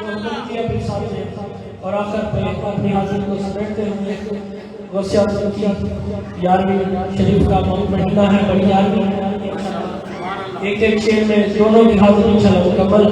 जो हुक्म किया फिर साथ में और आकर पे अपनी हाजिर को समेटते हुए वसीयत की 11वीं शरीफ का महीना है, बड़ी 11वीं है। एक एक शेर में दोनों की हाजिरी इंशाअल्लाह मुकम्मल।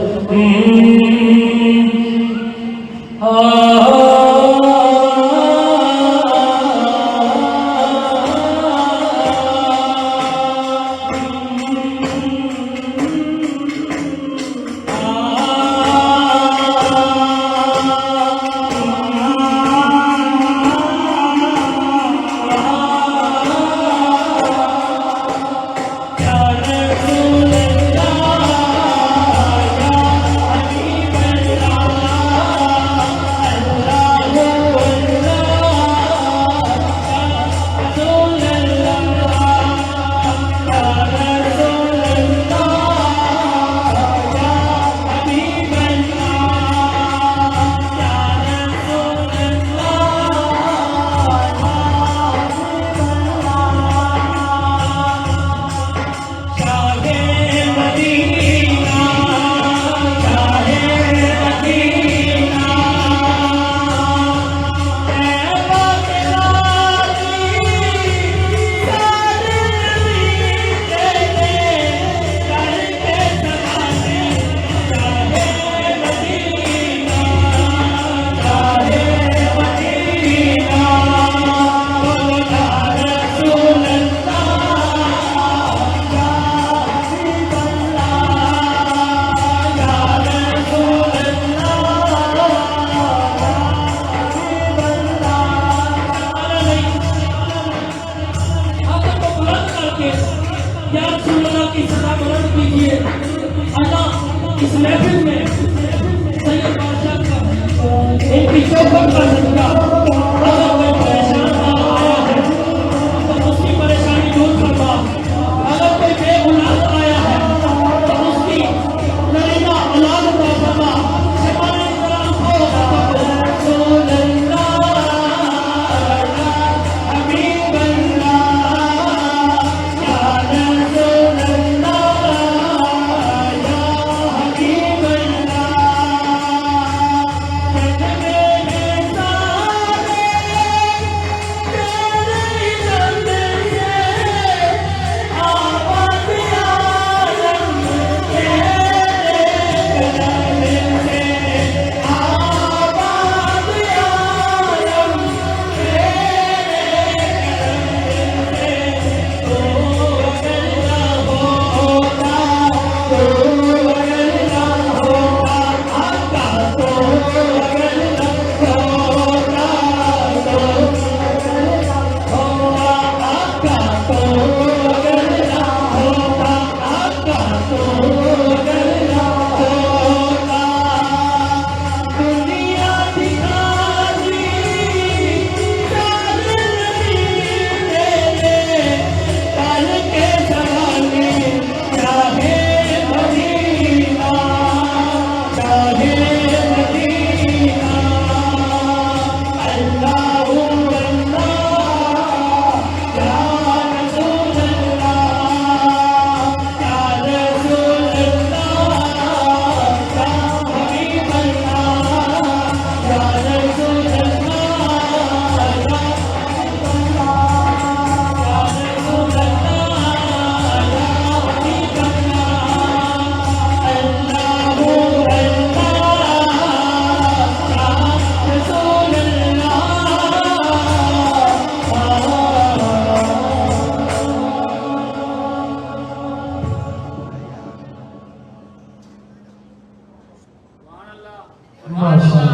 इस महफिल में सैयद बादशाह का इनकी शौकत का सदका अगर कोई परेशान आया है तो उसकी परेशानी दूर फरमा, अगर कोई बेगुनाह आया है तो उसकी नरीना औलाद अता फरमा। जमाने की तरह माशाअल्लाह।